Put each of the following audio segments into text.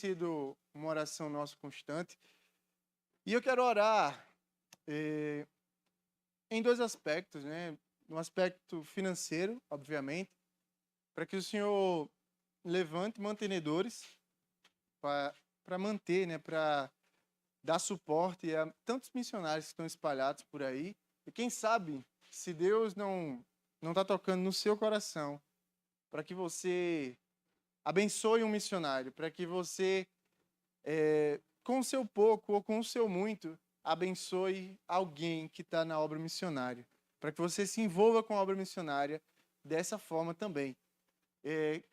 sido uma oração nossa constante. E eu quero orar em dois aspectos, né? No aspecto financeiro, obviamente, para que o Senhor levante mantenedores para manter, né? Para dar suporte a tantos missionários que estão espalhados por aí. E quem sabe, se Deus não está tocando no seu coração, para que você abençoe um missionário, para que você, com o seu pouco ou com o seu muito, abençoe alguém que está na obra missionária, para que você se envolva com a obra missionária dessa forma também.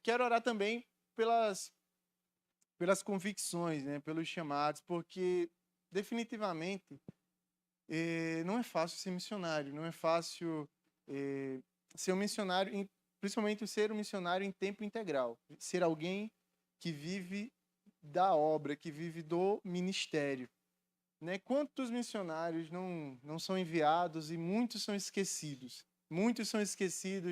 Quero orar também pelas convicções, né, pelos chamados, porque definitivamente não é fácil ser missionário, não é fácil ser um missionário, principalmente ser um missionário em tempo integral, ser alguém que vive da obra, que vive do ministério. Né? Quantos missionários não são enviados e muitos são esquecidos? Muitos são esquecidos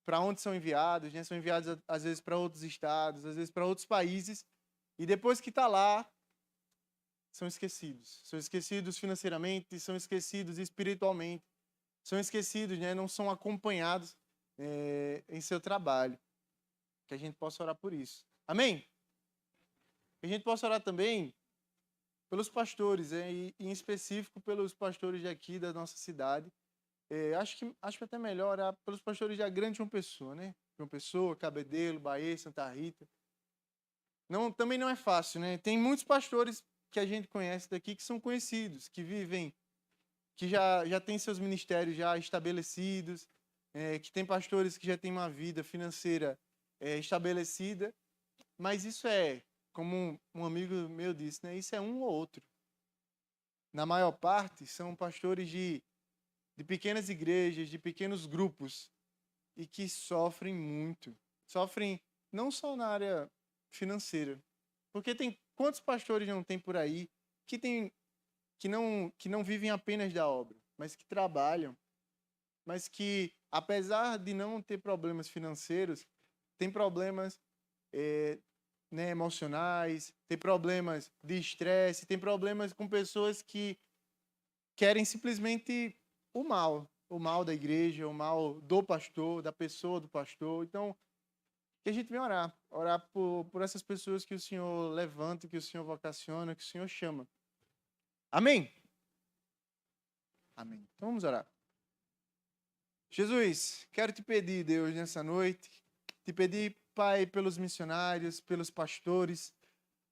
para onde são enviados, né? São enviados às vezes para outros estados, às vezes para outros países, e depois que está lá, são esquecidos. São esquecidos financeiramente, são esquecidos espiritualmente, são esquecidos, né? Não são acompanhados em seu trabalho. Que a gente possa orar por isso. Amém? Que a gente possa orar também pelos pastores, e em específico pelos pastores daqui da nossa cidade. Acho que até melhor orar pelos pastores da grande João Pessoa, né? João Pessoa, Cabedelo, Bahia, Santa Rita. Também não é fácil, né? Tem muitos pastores que a gente conhece daqui que são conhecidos, que vivem, que já têm seus ministérios já estabelecidos, que tem pastores que já têm uma vida financeira estabelecida, mas isso como um amigo meu disse, né? Isso é um ou outro. Na maior parte, são pastores de pequenas igrejas, de pequenos grupos, e que sofrem muito. Sofrem não só na área financeira, porque tem quantos pastores não tem por aí que não vivem apenas da obra, mas que trabalham, mas que, apesar de não ter problemas financeiros, tem problemas né, emocionais, tem problemas de estresse, tem problemas com pessoas que querem simplesmente o mal da igreja, o mal do pastor, da pessoa do pastor. Então, que a gente vem orar por essas pessoas que o Senhor levanta, que o Senhor vocaciona, que o Senhor chama. Amém? Amém. Então vamos orar. Jesus, quero te pedir, Deus, nessa noite, te pedir, Pai, pelos missionários, pelos pastores,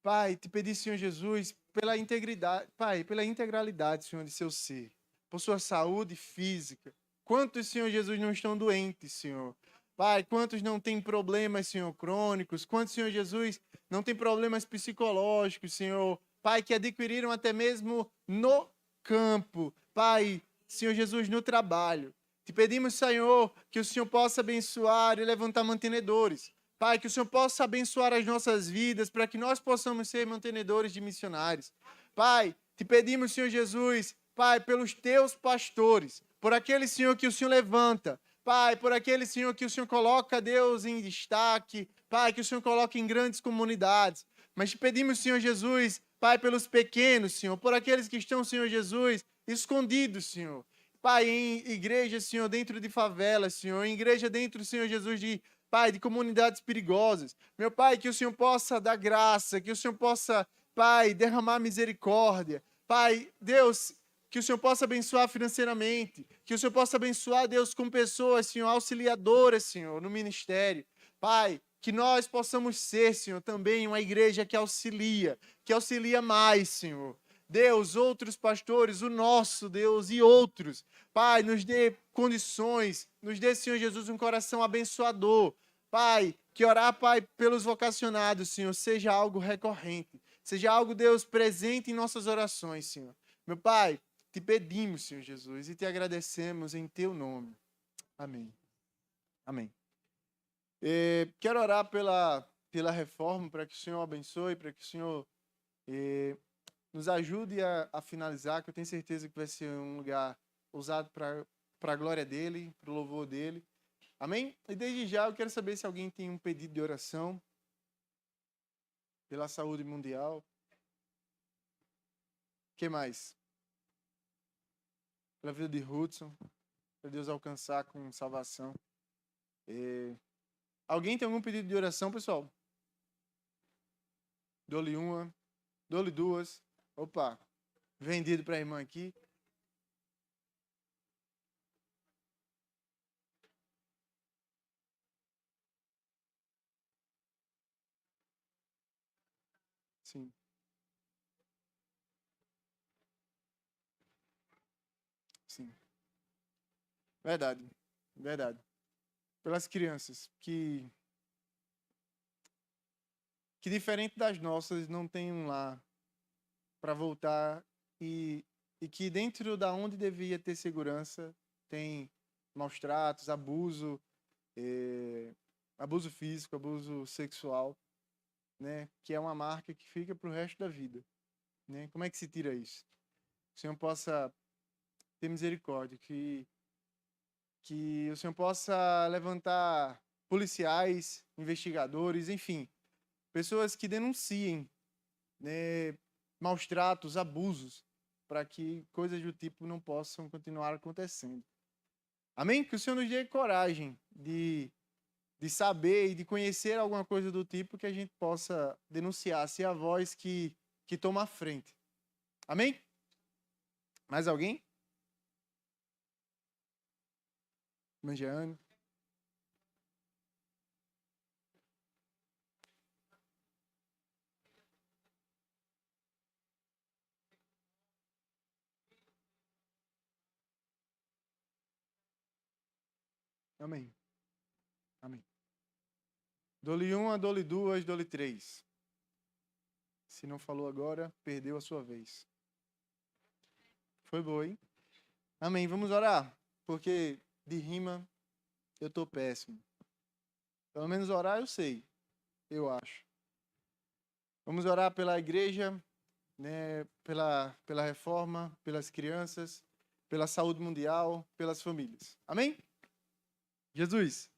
Pai, te pedir, Senhor Jesus, pela integridade, Pai, pela integralidade, Senhor, de seu ser, por sua saúde física. Quantos, Senhor Jesus, não estão doentes, Senhor? Pai, quantos não têm problemas, Senhor, crônicos? Quantos, Senhor Jesus, não têm problemas psicológicos, Senhor? Pai, que adquiriram até mesmo no campo. Pai, Senhor Jesus, no trabalho. Te pedimos, Senhor, que o Senhor possa abençoar e levantar mantenedores. Pai, que o Senhor possa abençoar as nossas vidas para que nós possamos ser mantenedores de missionários. Pai, te pedimos, Senhor Jesus, Pai, pelos teus pastores, por aquele, Senhor, que o Senhor levanta. Pai, por aquele, Senhor, que o Senhor coloca, Deus, em destaque. Pai, que o Senhor coloca em grandes comunidades. Mas te pedimos, Senhor Jesus, Pai, pelos pequenos, Senhor, por aqueles que estão, Senhor Jesus, escondidos, Senhor. Pai, em igrejas, Senhor, dentro de favelas, Senhor, em igreja dentro, Senhor Jesus, Pai, de comunidades perigosas. Meu Pai, que o Senhor possa dar graça, que o Senhor possa, Pai, derramar misericórdia. Pai, Deus, que o Senhor possa abençoar financeiramente, que o Senhor possa abençoar, Deus, com pessoas, Senhor, auxiliadoras, Senhor, no ministério. Pai, que nós possamos ser, Senhor, também uma igreja que auxilia mais, Senhor. Deus, outros pastores, o nosso Deus e outros. Pai, nos dê condições, nos dê, Senhor Jesus, um coração abençoador. Pai, que orar, Pai, pelos vocacionados, Senhor, seja algo recorrente. Seja algo, Deus, presente em nossas orações, Senhor. Meu Pai, te pedimos, Senhor Jesus, e te agradecemos em teu nome. Amém. Amém. Quero orar pela reforma, para que o Senhor abençoe, para que o Senhor nos ajude a finalizar, que eu tenho certeza que vai ser um lugar usado para a glória dele, para o louvor dele. Amém? E desde já eu quero saber se alguém tem um pedido de oração. pela saúde mundial. O que mais? Pela vida de Hudson, para Deus alcançar com salvação. Alguém tem algum pedido de oração, pessoal? Dou-lhe uma, dou-lhe duas. Opa, vendido para a irmã aqui. Sim. Sim. Verdade. Verdade. Pelas crianças que diferente das nossas não tem um lar para voltar e que dentro da onde devia ter segurança tem maus tratos, abuso, abuso físico, abuso sexual, né? Que é uma marca que fica para o resto da vida, né? Como é que se tira isso? Que o Senhor possa ter misericórdia, que o Senhor possa levantar policiais, investigadores, enfim, pessoas que denunciem, né, maus tratos, abusos, para que coisas do tipo não possam continuar acontecendo. Amém? Que o Senhor nos dê coragem de saber e de conhecer alguma coisa do tipo que a gente possa denunciar, ser a voz que toma a frente. Amém? Mais alguém? Mangiane? Amém. Amém. Dou-lhe uma, dou-lhe duas, dou-lhe três. Se não falou agora, perdeu a sua vez. Foi boa, hein? Amém. Vamos orar, porque de rima eu tô péssimo. Pelo menos orar eu sei, eu acho. Vamos orar pela igreja, né, pela reforma, pelas crianças, pela saúde mundial, pelas famílias. Amém? Jesus,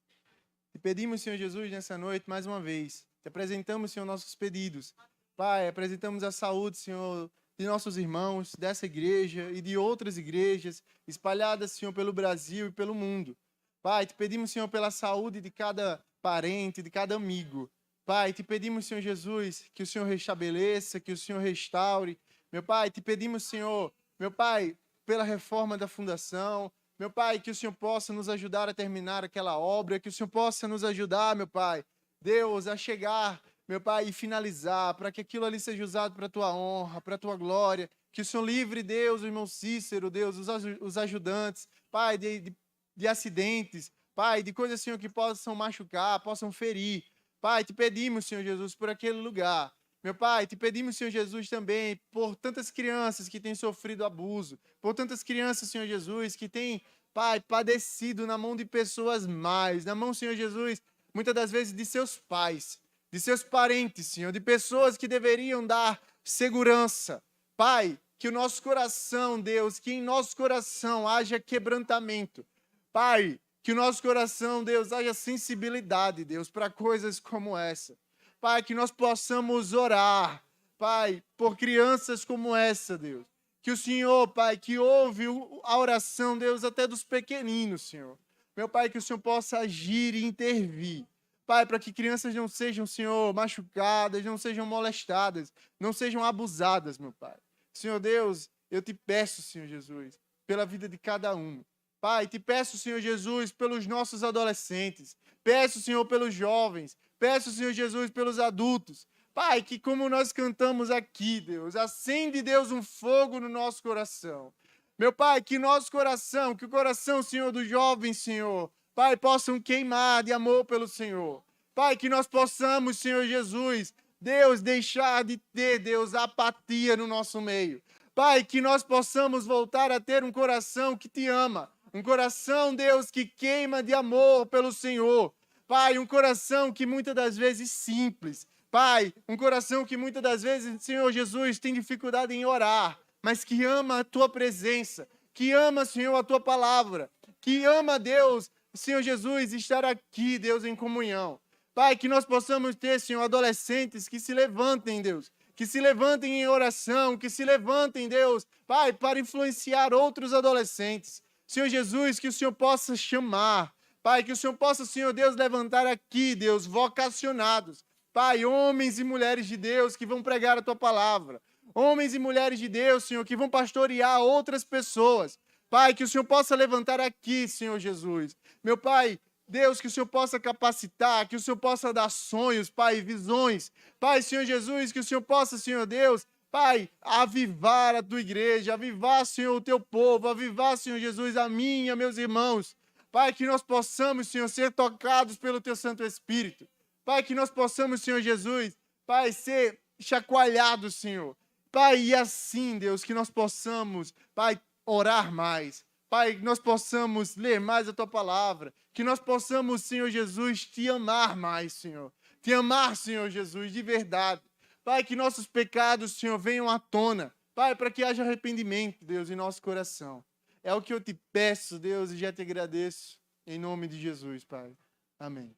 te pedimos, Senhor Jesus, nessa noite, mais uma vez. Te apresentamos, Senhor, nossos pedidos. Pai, apresentamos a saúde, Senhor, de nossos irmãos, dessa igreja e de outras igrejas espalhadas, Senhor, pelo Brasil e pelo mundo. Pai, te pedimos, Senhor, pela saúde de cada parente, de cada amigo. Pai, te pedimos, Senhor Jesus, que o Senhor restabeleça, que o Senhor restaure. Meu Pai, te pedimos, Senhor, meu Pai, pela reforma da fundação. Meu Pai, que o Senhor possa nos ajudar a terminar aquela obra, que o Senhor possa nos ajudar, meu Pai, Deus, a chegar, meu Pai, e finalizar, para que aquilo ali seja usado para a Tua honra, para a Tua glória. Que o Senhor livre, Deus, o irmão Cícero, Deus, os ajudantes, Pai, de acidentes, Pai, de coisas, Senhor, que possam machucar, possam ferir. Pai, te pedimos, Senhor Jesus, por aquele lugar. Meu Pai, te pedimos, Senhor Jesus, também por tantas crianças que têm sofrido abuso, por tantas crianças, Senhor Jesus, que têm, Pai, padecido na mão de pessoas más, na mão, Senhor Jesus, muitas das vezes de seus pais, de seus parentes, Senhor, de pessoas que deveriam dar segurança. Pai, que o nosso coração, Deus, que em nosso coração haja quebrantamento. Pai, que o nosso coração, Deus, haja sensibilidade, Deus, para coisas como essa. Pai, que nós possamos orar, Pai, por crianças como essa, Deus. Que o Senhor, Pai, que ouve a oração, Deus, até dos pequeninos, Senhor. Meu Pai, que o Senhor possa agir e intervir. Pai, para que crianças não sejam, Senhor, machucadas, não sejam molestadas, não sejam abusadas, meu Pai. Senhor Deus, eu te peço, Senhor Jesus, pela vida de cada um. Pai, te peço, Senhor Jesus, pelos nossos adolescentes. Peço, Senhor, pelos jovens. Peço, Senhor Jesus, pelos adultos. Pai, que como nós cantamos aqui, Deus, acende, Deus, um fogo no nosso coração. Meu Pai, que nosso coração, que o coração, Senhor, dos jovens, Senhor, Pai, possam queimar de amor pelo Senhor. Pai, que nós possamos, Senhor Jesus, Deus, deixar de ter, Deus, apatia no nosso meio. Pai, que nós possamos voltar a ter um coração que te ama. Um coração, Deus, que queima de amor pelo Senhor. Pai, um coração que muitas das vezes simples. Pai, um coração que muitas das vezes, Senhor Jesus, tem dificuldade em orar, mas que ama a Tua presença, que ama, Senhor, a Tua palavra, que ama, Deus, Senhor Jesus, estar aqui, Deus, em comunhão. Pai, que nós possamos ter, Senhor, adolescentes que se levantem, Deus, que se levantem em oração, que se levantem, Deus, Pai, para influenciar outros adolescentes. Senhor Jesus, que o Senhor possa chamar, Pai, que o Senhor possa, Senhor Deus, levantar aqui, Deus, vocacionados, Pai, homens e mulheres de Deus que vão pregar a Tua palavra, homens e mulheres de Deus, Senhor, que vão pastorear outras pessoas. Pai, que o Senhor possa levantar aqui, Senhor Jesus. Meu Pai, Deus, que o Senhor possa capacitar, que o Senhor possa dar sonhos, Pai, visões. Pai, Senhor Jesus, que o Senhor possa, Senhor Deus, Pai, avivar a Tua igreja, avivar, Senhor, o Teu povo, avivar, Senhor Jesus, a minha, meus irmãos. Pai, que nós possamos, Senhor, ser tocados pelo Teu Santo Espírito. Pai, que nós possamos, Senhor Jesus, Pai, ser chacoalhados, Senhor. Pai, e assim, Deus, que nós possamos, Pai, orar mais. Pai, que nós possamos ler mais a Tua palavra. Que nós possamos, Senhor Jesus, Te amar mais, Senhor. Te amar, Senhor Jesus, de verdade. Pai, que nossos pecados, Senhor, venham à tona. Pai, para que haja arrependimento, Deus, em nosso coração. É o que eu te peço, Deus, e já te agradeço. Em nome de Jesus, Pai. Amém.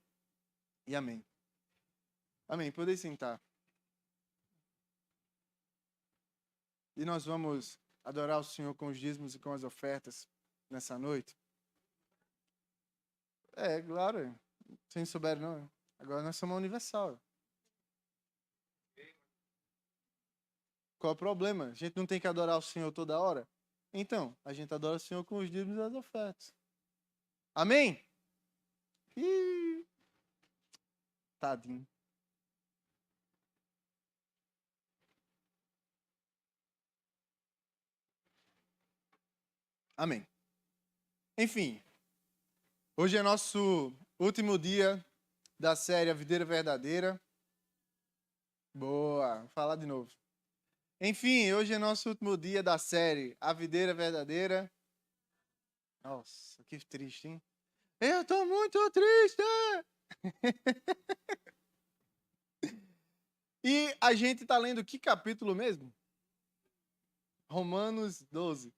E amém. Amém. Podem sentar. E nós vamos adorar o Senhor com os dízimos e com as ofertas nessa noite. É, claro. Vocês souberam, não. Agora nós somos universal. Qual é o problema? A gente não tem que adorar o Senhor toda hora? Então, a gente adora o Senhor com os dízimos e as ofertas. Amém? Ih, tadinho. Amém. Enfim, hoje é nosso último dia da série A Videira Verdadeira. Boa, vou falar de novo. Enfim, hoje é nosso último dia da série A Videira Verdadeira. Nossa, que triste, hein? Eu tô muito triste! E a gente tá lendo que capítulo mesmo? Romanos 12.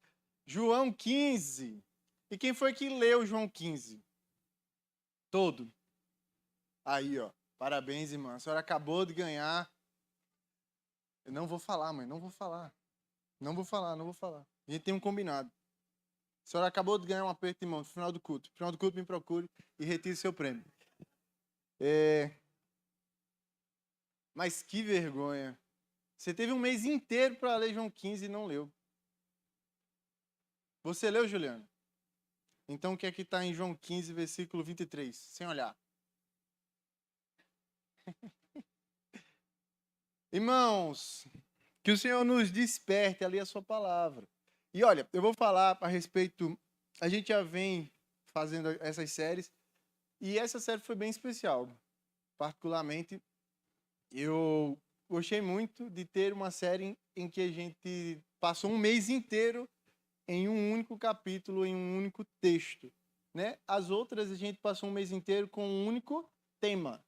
João 15. E quem foi que leu João 15? Todo. Aí, ó. Parabéns, irmã. A senhora acabou de ganhar. Eu não vou falar, mãe. Não vou falar. Não vou falar, não vou falar. A gente tem um combinado. A senhora acabou de ganhar um aperto de mão no final do culto. No final do culto, me procure e retire seu prêmio. Mas que vergonha. Você teve um mês inteiro para ler João 15 e não leu. Você leu, Juliana? Então o que é que está em João 15, versículo 23? Sem olhar. Irmãos, que o Senhor nos desperte ali a sua palavra. E olha, eu vou falar a respeito... A gente já vem fazendo essas séries. E essa série foi bem especial. Particularmente, eu gostei muito de ter uma série em que a gente passou um mês inteiro em um único capítulo, em um único texto, né? As outras a gente passou um mês inteiro com um único tema.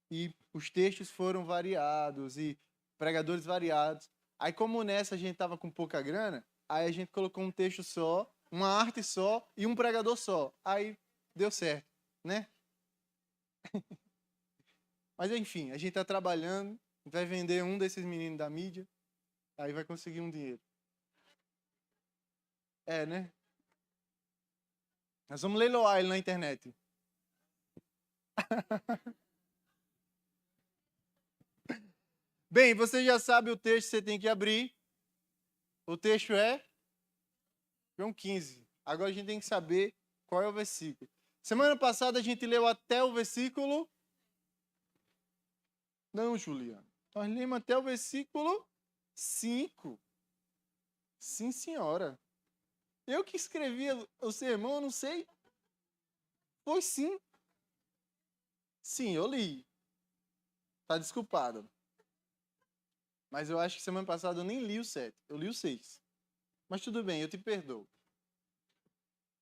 E os textos foram variados e pregadores variados. Aí como nessa a gente tava com pouca grana, aí a gente colocou um texto só, uma arte só e um pregador só. Aí deu certo, né? Mas enfim, a gente tá trabalhando, vai vender um desses meninos da mídia, aí vai conseguir um dinheiro. É, né? Nós vamos leiloar ele na internet. Bem, você já sabe o texto que você tem que abrir. O texto é João 15. Agora a gente tem que saber qual é o versículo. Semana passada a gente leu até o versículo... Não, Juliana. Nós lemos até o versículo 5. Sim, senhora. Eu que escrevi o sermão, eu não sei. Foi sim. Sim, eu li. Tá desculpado. Mas eu acho que semana passada eu nem li o 7. Eu li o 6. Mas tudo bem, eu te perdoo.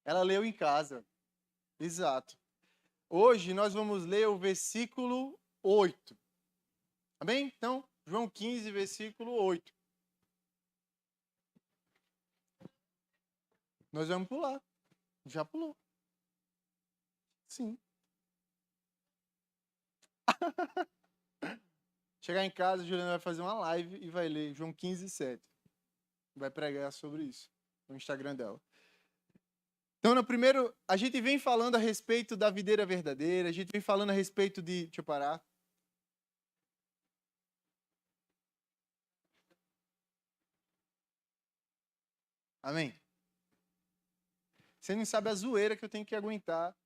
Ela leu em casa. Exato. Hoje nós vamos ler o versículo 8. Tá bem? Então, João 15, versículo 8. Nós vamos pular. Já pulou. Sim. Chegar em casa, a Juliana vai fazer uma live e vai ler João 15:7. Vai pregar sobre isso no Instagram dela. Então, no primeiro, a gente vem falando a respeito da videira verdadeira, a gente vem falando a respeito de... Deixa eu parar. Amém? Você não sabe a zoeira que eu tenho que aguentar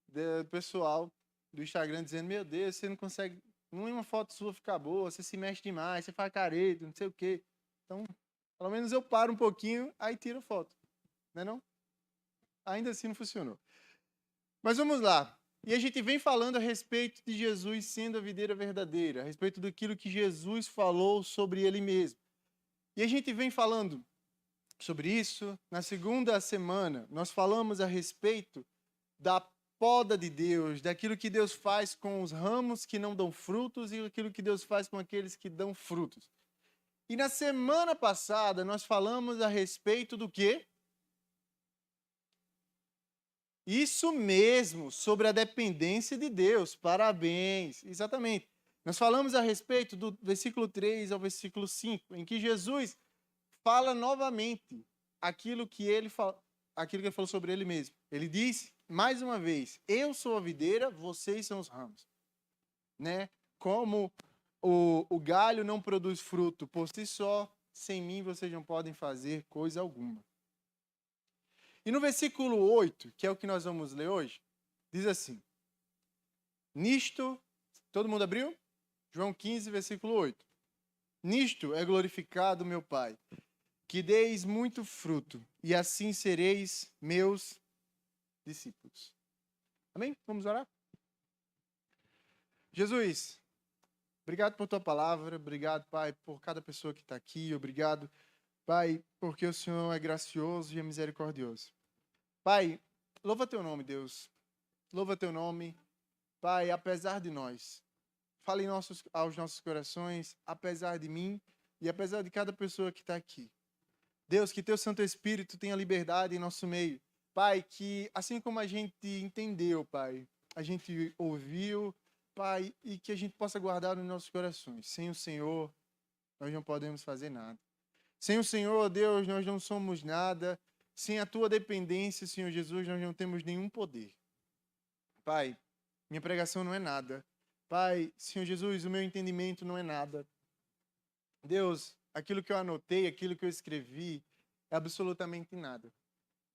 do pessoal do Instagram dizendo, meu Deus, você não consegue... Nenhuma foto sua ficar boa, você se mexe demais, você faz careta, não sei o quê. Então, pelo menos eu paro um pouquinho, aí tiro foto. Não é não? Ainda assim não funcionou. Mas vamos lá. E a gente vem falando a respeito de Jesus sendo a videira verdadeira, a respeito daquilo que Jesus falou sobre ele mesmo. E a gente vem falando sobre isso. Na segunda semana, nós falamos a respeito da poda de Deus, daquilo que Deus faz com os ramos que não dão frutos e aquilo que Deus faz com aqueles que dão frutos. E na semana passada, nós falamos a respeito do quê? Isso mesmo, sobre a dependência de Deus. Parabéns. Exatamente. Nós falamos a respeito do versículo 3 ao versículo 5, em que Jesus fala novamente aquilo que ele falou sobre ele mesmo. Ele diz, mais uma vez, eu sou a videira, vocês são os ramos. Né? Como o galho não produz fruto por si só, sem mim vocês não podem fazer coisa alguma. E no versículo 8, que é o que nós vamos ler hoje, diz assim, nisto, todo mundo abriu? João 15, versículo 8. Nisto é glorificado meu Pai, que deis muito fruto, e assim sereis meus discípulos. Amém? Vamos orar? Jesus, obrigado por tua palavra, obrigado, Pai, por cada pessoa que está aqui, obrigado, Pai, porque o Senhor é gracioso e é misericordioso. Pai, louva teu nome, Deus. Louva teu nome, Pai, apesar de nós. Fale aos nossos corações, apesar de mim e apesar de cada pessoa que está aqui. Deus, que teu Santo Espírito tenha liberdade em nosso meio. Pai, que assim como a gente entendeu, Pai, a gente ouviu, Pai, e que a gente possa guardar nos nossos corações. Sem o Senhor, nós não podemos fazer nada. Sem o Senhor, Deus, nós não somos nada. Sem a tua dependência, Senhor Jesus, nós não temos nenhum poder. Pai, minha pregação não é nada. Pai, Senhor Jesus, o meu entendimento não é nada. Deus, aquilo que eu anotei, aquilo que eu escrevi, é absolutamente nada.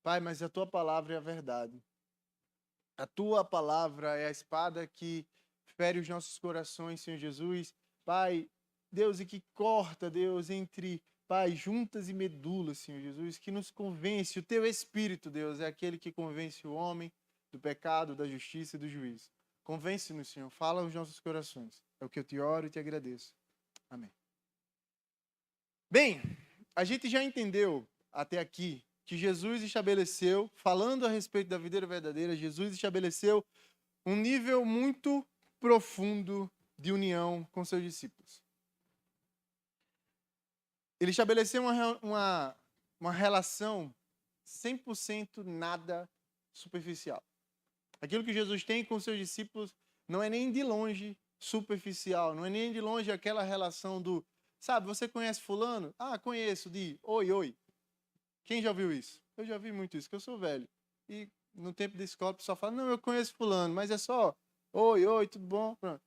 Pai, mas a tua palavra é a verdade. A tua palavra é a espada que fere os nossos corações, Senhor Jesus. Pai, Deus, e que corta, Deus, entre, Pai, juntas e medulas, Senhor Jesus, que nos convence. O teu Espírito, Deus, é aquele que convence o homem do pecado, da justiça e do juízo. Convence-nos, Senhor. Fala aos nossos corações. É o que eu te oro e te agradeço. Amém. Bem, a gente já entendeu até aqui que Jesus estabeleceu, falando a respeito da videira verdadeira, Jesus estabeleceu um nível muito profundo de união com seus discípulos. Ele estabeleceu uma relação 100% nada superficial. Aquilo que Jesus tem com seus discípulos não é nem de longe superficial, não é nem de longe aquela relação do, sabe, você conhece fulano? Ah, conheço, de oi, oi. Quem já ouviu isso? Eu já vi muito isso, que eu sou velho. E no tempo da escola o pessoal fala, não, eu conheço fulano, mas é só oi, oi, tudo bom? Pronto.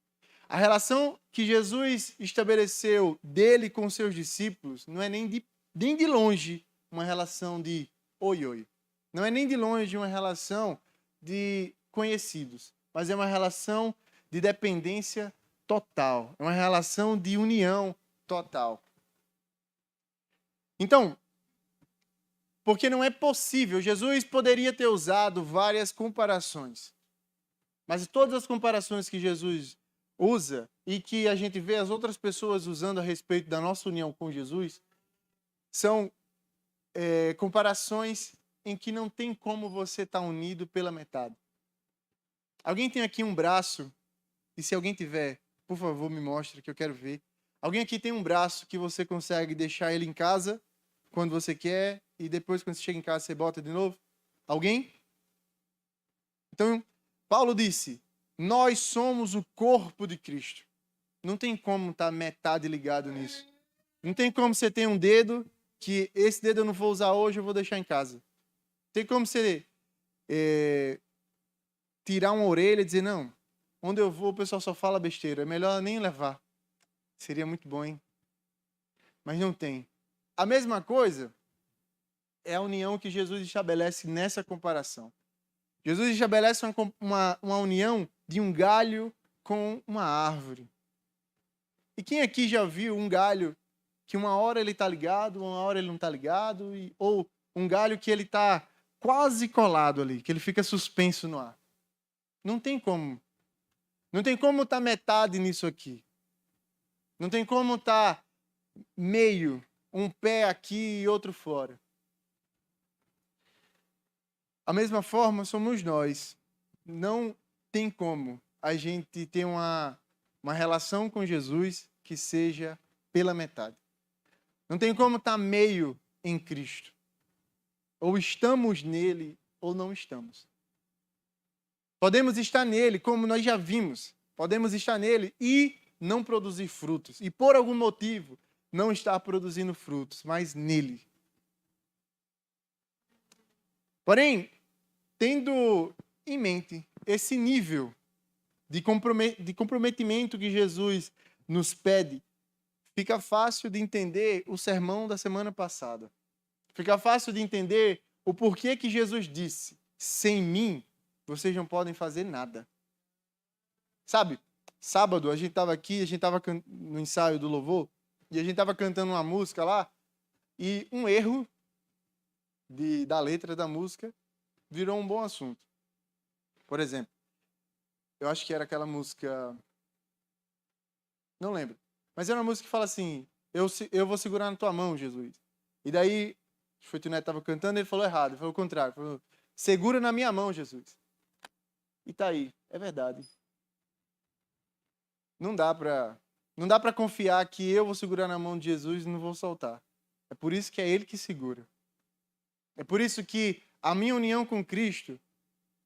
A relação que Jesus estabeleceu dele com seus discípulos não é nem de longe uma relação de oi, oi. Não é nem de longe uma relação de conhecidos, mas é uma relação de dependência total. É uma relação de união total. Então, porque não é possível, Jesus poderia ter usado várias comparações, mas todas as comparações que Jesus usa e que a gente vê as outras pessoas usando a respeito da nossa união com Jesus são comparações em que não tem como você estar unido pela metade. Alguém tem aqui um braço, e se alguém tiver, por favor, me mostre que eu quero ver. Alguém aqui tem um braço que você consegue deixar ele em casa quando você quer e depois quando você chega em casa você bota de novo? Alguém? Então, Paulo disse, nós somos o corpo de Cristo. Não tem como estar metade ligado nisso. Não tem como você ter um dedo, que esse dedo eu não vou usar hoje, eu vou deixar em casa. Tem como você tirar uma orelha e dizer, não, onde eu vou o pessoal só fala besteira, é melhor nem levar. Seria muito bom, hein? Mas não tem. A mesma coisa é a união que Jesus estabelece nessa comparação. Jesus estabelece uma união de um galho com uma árvore. E quem aqui já viu um galho que uma hora ele está ligado, uma hora ele não está ligado, ou um galho que ele está quase colado ali, que ele fica suspenso no ar? Não tem como. Não tem como estar metade nisso aqui. Não tem como estar meio, um pé aqui e outro fora. A mesma forma somos nós. Não tem como a gente ter uma relação com Jesus que seja pela metade. Não tem como estar meio em Cristo. Ou estamos nele ou não estamos. Podemos estar nele, como nós já vimos. Podemos estar nele e não produzir frutos. E por algum motivo não estar produzindo frutos, mas nele. Porém, tendo em mente esse nível de comprometimento que Jesus nos pede, fica fácil de entender o sermão da semana passada. Fica fácil de entender o porquê que Jesus disse: sem mim, vocês não podem fazer nada. Sabe, sábado a gente estava aqui, a gente estava no ensaio do louvor, e a gente estava cantando uma música lá, e um erro da letra da música virou um bom assunto. Por exemplo, eu acho que era aquela música, não lembro, mas era uma música que fala assim: eu vou segurar na tua mão, Jesus. E daí, o Fortunato estava cantando, ele falou errado, ele falou o contrário, falou: segura na minha mão, Jesus. E tá aí, é verdade. Não dá para confiar que eu vou segurar na mão de Jesus e não vou soltar. É por isso que é ele que segura. É por isso que a minha união com Cristo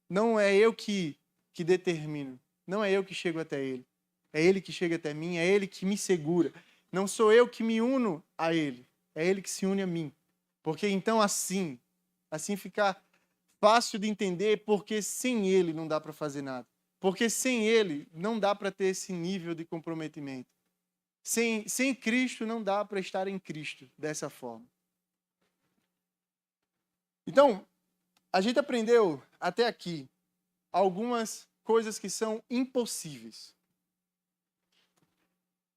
não é eu que determino. Não é eu que chego até ele. É ele que chega até mim, é ele que me segura. Não sou eu que me uno a ele. É ele que se une a mim. Porque então assim fica fácil de entender porque sem ele não dá para fazer nada. Porque sem ele não dá para ter esse nível de comprometimento. Sem Cristo não dá para estar em Cristo dessa forma. Então, a gente aprendeu até aqui algumas coisas que são impossíveis.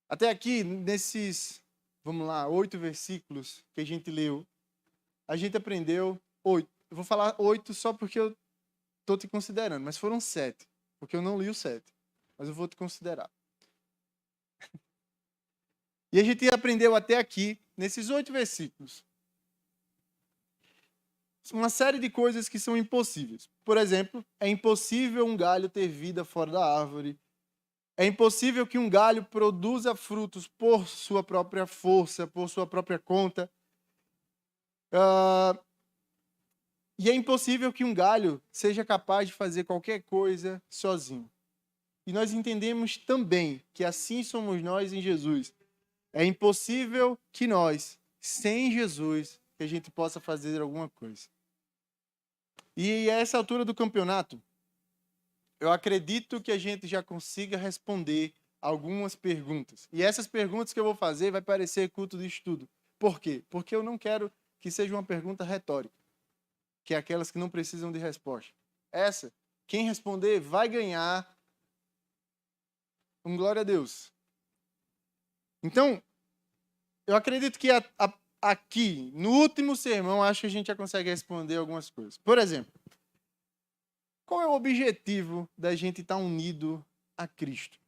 Até aqui, nesses, 8 versículos que a gente leu, a gente aprendeu 8. Eu vou falar 8 só porque eu estou te considerando, mas foram 7, porque eu não li o 7, mas eu vou te considerar. E a gente aprendeu até aqui, nesses 8 versículos, uma série de coisas que são impossíveis. Por exemplo, é impossível um galho ter vida fora da árvore. É impossível que um galho produza frutos por sua própria força, por sua própria conta. E é impossível que um galho seja capaz de fazer qualquer coisa sozinho. E nós entendemos também que assim somos nós em Jesus. É impossível que nós, sem Jesus, que a gente possa fazer alguma coisa. E a essa altura do campeonato, eu acredito que a gente já consiga responder algumas perguntas. E essas perguntas que eu vou fazer vai parecer culto de estudo. Por quê? Porque eu não quero que seja uma pergunta retórica, que é aquelas que não precisam de resposta. Essa, quem responder vai ganhar um glória a Deus. Então, eu acredito que aqui, no último sermão, acho que a gente já consegue responder algumas coisas. Por exemplo, qual é o objetivo da gente estar unido a Cristo?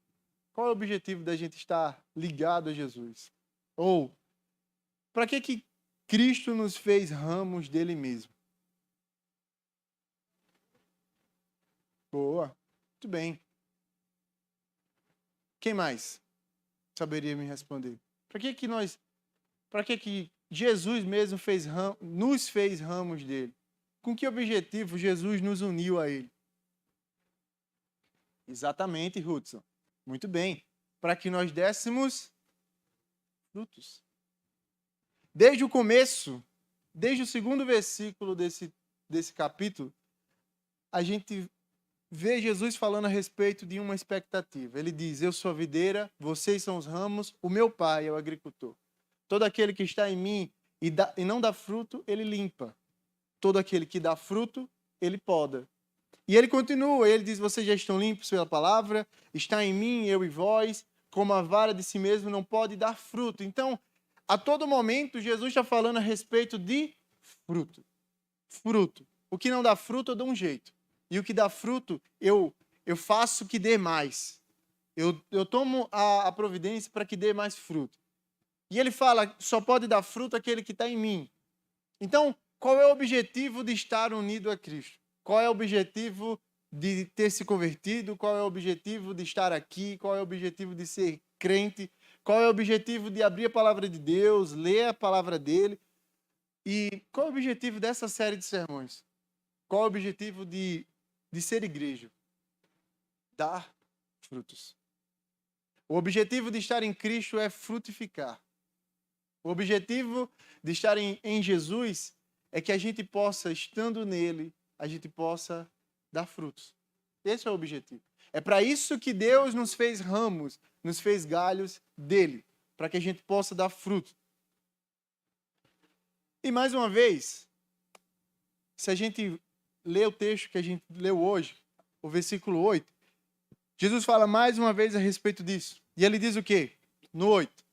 Qual é o objetivo da gente estar ligado a Jesus? Ou, para que Cristo nos fez ramos dele mesmo? Boa, muito bem. Quem mais saberia me responder? Para que Jesus mesmo nos fez ramos dele? Com que objetivo Jesus nos uniu a ele? Exatamente, Hudson. Muito bem. Para que nós dessemos frutos. Desde o começo, desde o segundo versículo desse capítulo, a gente vê Jesus falando a respeito de uma expectativa. Ele diz: eu sou a videira, vocês são os ramos, o meu pai é o agricultor. Todo aquele que está em mim e não dá fruto, ele limpa. Todo aquele que dá fruto, ele poda. E ele continua, ele diz: vocês já estão limpos pela palavra, está em mim, eu e vós, como a vara de si mesmo não pode dar fruto. Então, a todo momento, Jesus está falando a respeito de fruto. Fruto. O que não dá fruto, eu dou um jeito. E o que dá fruto, eu faço que dê mais. Eu tomo a providência para que dê mais fruto. E ele fala: só pode dar fruto aquele que está em mim. Então, qual é o objetivo de estar unido a Cristo? Qual é o objetivo de ter se convertido? Qual é o objetivo de estar aqui? Qual é o objetivo de ser crente? Qual é o objetivo de abrir a palavra de Deus, ler a palavra dele? E qual é o objetivo dessa série de sermões? Qual é o objetivo de ser igreja? Dar frutos. O objetivo de estar em Cristo é frutificar. O objetivo de estar em Jesus é que a gente possa, estando nele, a gente possa dar frutos. Esse é o objetivo. É para isso que Deus nos fez ramos, nos fez galhos dele, para que a gente possa dar fruto. E mais uma vez, se a gente lê o texto que a gente leu hoje, o versículo 8, Jesus fala mais uma vez a respeito disso. E ele diz o quê? No 8.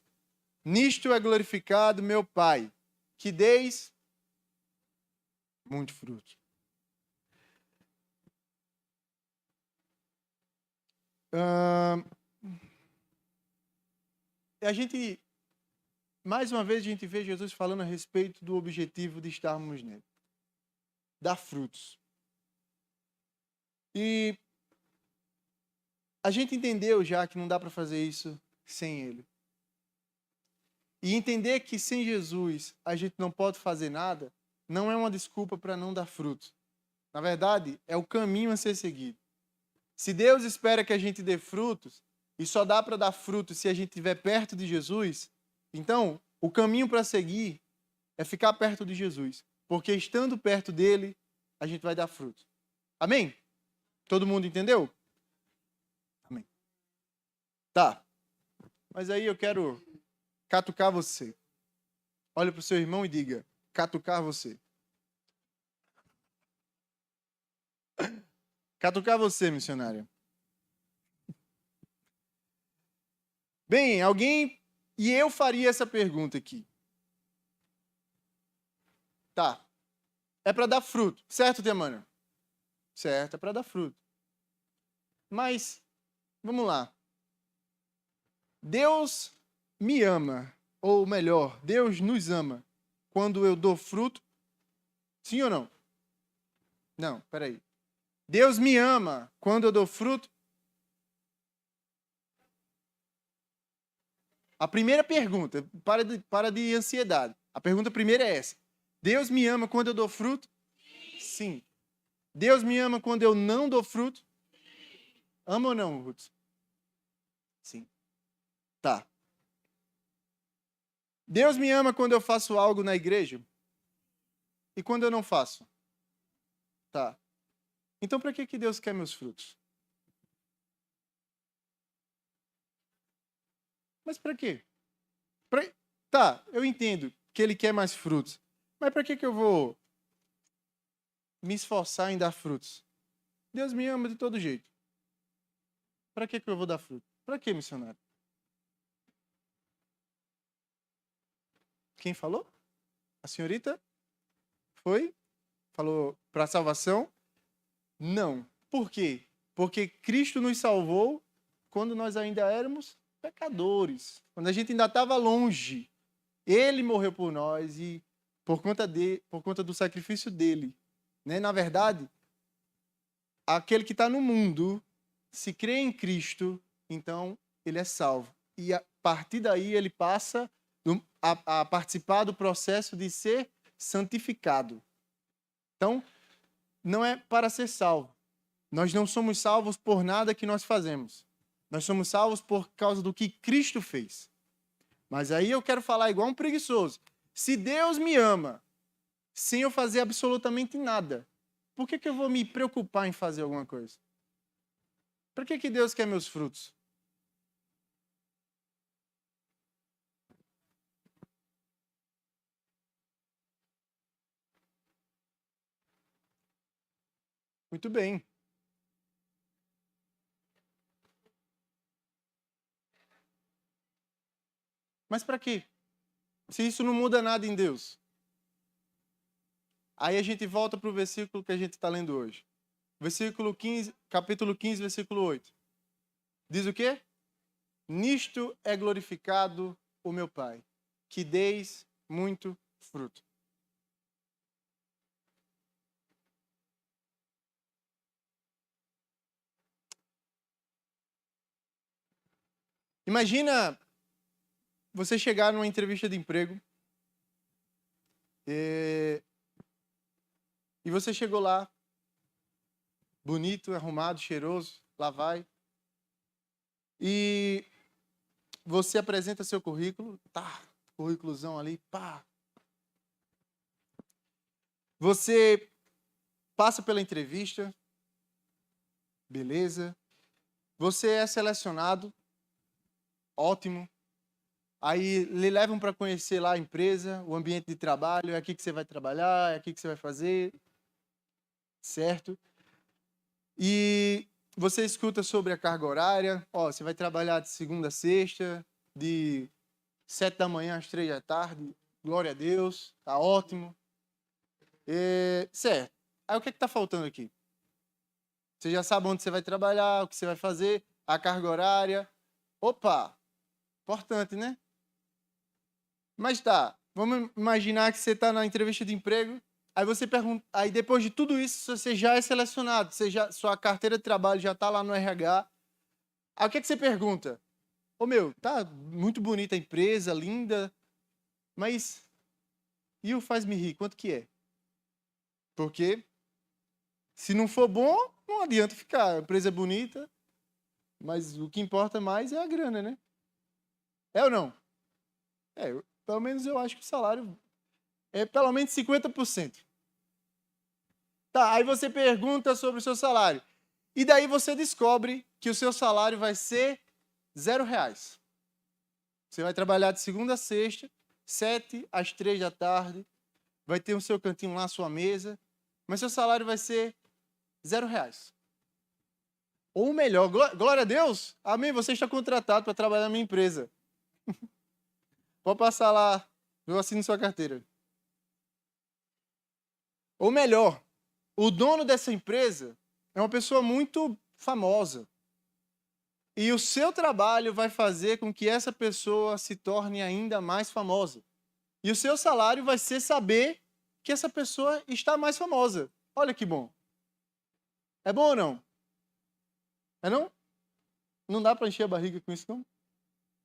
Nisto é glorificado meu Pai, que deis muito fruto. Mais uma vez, a gente vê Jesus falando a respeito do objetivo de estarmos nele. Dar frutos. E a gente entendeu já que não dá para fazer isso sem ele. E entender que sem Jesus a gente não pode fazer nada, não é uma desculpa para não dar frutos. Na verdade, é o caminho a ser seguido. Se Deus espera que a gente dê frutos, e só dá para dar frutos se a gente estiver perto de Jesus, então o caminho para seguir é ficar perto de Jesus. Porque estando perto dele, a gente vai dar frutos. Amém? Todo mundo entendeu? Amém. Tá. Mas aí eu quero catucar você. Olha para o seu irmão e diga: catucar você. Catucar você, missionária. Bem, alguém... E eu faria essa pergunta aqui. Tá. É para dar fruto. Certo, Temânio? Certo, é para dar fruto. Mas, vamos lá. Deus me ama. Ou melhor, Deus nos ama quando eu dou fruto? Sim ou não? Não, peraí. Deus me ama quando eu dou fruto? A primeira pergunta, para de ansiedade. A pergunta primeira é essa. Deus me ama quando eu dou fruto? Sim. Deus me ama quando eu não dou fruto? Ama ou não, Ruth? Sim. Tá. Deus me ama quando eu faço algo na igreja? E quando eu não faço? Tá. Então, para que Deus quer meus frutos? Mas para quê? Tá, eu entendo que Ele quer mais frutos. Mas para que eu vou me esforçar em dar frutos? Deus me ama de todo jeito. Para que eu vou dar fruto? Para que, missionário? Quem falou? A senhorita? Foi? Falou para a salvação? Não. Por quê? Porque Cristo nos salvou quando nós ainda éramos pecadores. Quando a gente ainda estava longe. Ele morreu por nós e por conta do sacrifício dele. Né? Na verdade, aquele que está no mundo, se crê em Cristo, então ele é salvo. E a partir daí ele passa a participar do processo de ser santificado. Então, não é para ser salvo, Nós não somos salvos por nada que nós fazemos. Nós somos salvos por causa do que Cristo fez. Mas aí eu quero falar igual um preguiçoso. Se Deus me ama, sem eu fazer absolutamente nada, por que eu vou me preocupar em fazer alguma coisa? Para que Deus quer meus frutos? Muito bem. Mas para quê? Se isso não muda nada em Deus. Aí a gente volta para o versículo que a gente está lendo hoje. Versículo 15, capítulo 15, versículo 8. Diz o quê? Nisto é glorificado o meu Pai, que deis muito fruto. Imagina você chegar numa entrevista de emprego e você chegou lá, bonito, arrumado, cheiroso, lá vai. E você apresenta seu currículo, tá, currículozão ali, pá. Você passa pela entrevista, beleza. Você é selecionado, ótimo. Aí lhe levam para conhecer lá a empresa, o ambiente de trabalho, é aqui que você vai trabalhar, é aqui que você vai fazer, certo? E você escuta sobre a carga horária, ó, você vai trabalhar de segunda a sexta, de 7 da manhã às 3 da tarde, glória a Deus, tá ótimo. Certo. Aí o que está faltando aqui? Você já sabe onde você vai trabalhar, o que você vai fazer, a carga horária. Opa, importante, né? Mas tá, vamos imaginar que você está na entrevista de emprego, aí você pergunta, aí depois de tudo isso, você já é selecionado, sua carteira de trabalho já está lá no RH. Aí o que você pergunta? Ô meu, tá muito bonita a empresa, linda, mas e o faz-me rir, quanto que é? Porque se não for bom, não adianta ficar. A empresa é bonita, mas o que importa mais é a grana, né? É ou não? Pelo menos eu acho que o salário é pelo menos 50%. Tá, aí você pergunta sobre o seu salário. E daí você descobre que o seu salário vai ser R$0. Você vai trabalhar de segunda a sexta, 7 às 3 da tarde, vai ter o seu cantinho lá, sua mesa, mas seu salário vai ser R$0. Ou melhor, glória a Deus, amém, você está contratado para trabalhar na minha empresa. Pode passar lá, eu assino sua carteira. Ou melhor, o dono dessa empresa é uma pessoa muito famosa. E o seu trabalho vai fazer com que essa pessoa se torne ainda mais famosa. E o seu salário vai ser saber que essa pessoa está mais famosa. Olha que bom. É bom ou não? É não? Não dá para encher a barriga com isso, não?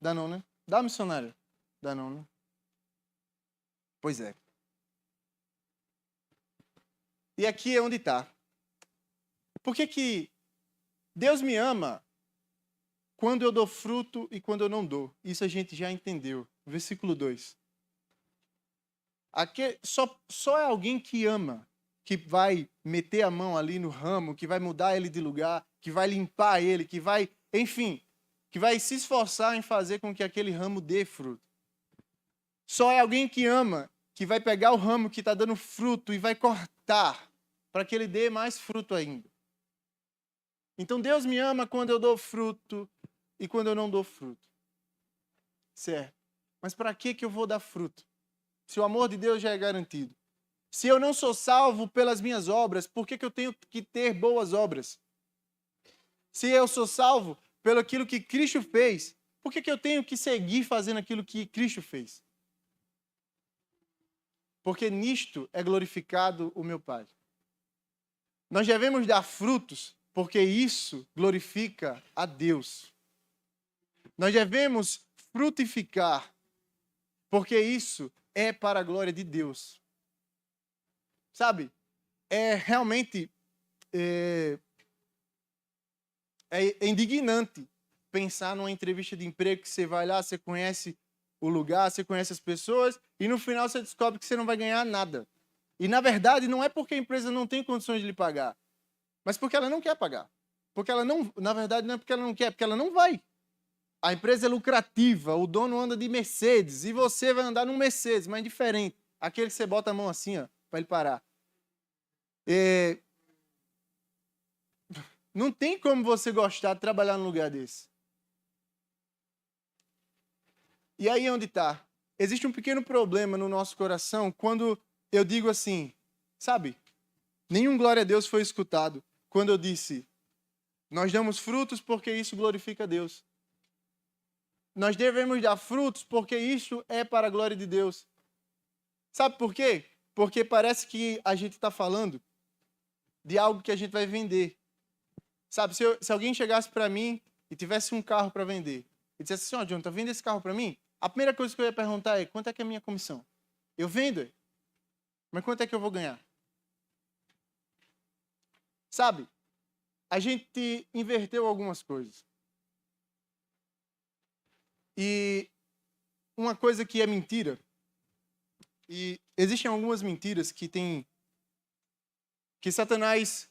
Dá não, né? Dá, missionário? Dá não, né? Pois é. E aqui é onde está. Por que Deus me ama quando eu dou fruto e quando eu não dou? Isso a gente já entendeu. Versículo 2. Aqui, só é alguém que ama, que vai meter a mão ali no ramo, que vai mudar ele de lugar, que vai limpar ele, que vai, enfim, que vai se esforçar em fazer com que aquele ramo dê fruto. Só é alguém que ama, que vai pegar o ramo que está dando fruto e vai cortar para que ele dê mais fruto ainda. Então Deus me ama quando eu dou fruto e quando eu não dou fruto. Certo. Mas para que eu vou dar fruto? Se o amor de Deus já é garantido. Se eu não sou salvo pelas minhas obras, por que eu tenho que ter boas obras? Se eu sou salvo pelo aquilo que Cristo fez, por que eu tenho que seguir fazendo aquilo que Cristo fez? Porque nisto é glorificado o meu Pai. Nós devemos dar frutos, porque isso glorifica a Deus. Nós devemos frutificar, porque isso é para a glória de Deus. Sabe? É realmente É indignante pensar numa entrevista de emprego que você vai lá, você conhece o lugar, você conhece as pessoas e no final você descobre que você não vai ganhar nada. E na verdade não é porque a empresa não tem condições de lhe pagar, mas porque ela não quer pagar. Porque ela não, na verdade não é porque ela não quer, é porque ela não vai. A empresa é lucrativa, o dono anda de Mercedes e você vai andar num Mercedes, mas diferente. Aquele que você bota a mão assim, ó, para ele parar. Não tem como você gostar de trabalhar num lugar desse. E aí onde está? Existe um pequeno problema no nosso coração quando eu digo assim, sabe? Nenhum glória a Deus foi escutado quando eu disse, nós damos frutos porque isso glorifica a Deus. Nós devemos dar frutos porque isso é para a glória de Deus. Sabe por quê? Porque parece que a gente está falando de algo que a gente vai vender. Sabe, se alguém chegasse para mim e tivesse um carro para vender, e dissesse assim, ó, John, tá vendo esse carro para mim? A primeira coisa que eu ia perguntar é, quanto é que é a minha comissão? Eu vendo, mas quanto é que eu vou ganhar? Sabe, a gente inverteu algumas coisas. E uma coisa que é mentira, e existem algumas mentiras que Satanás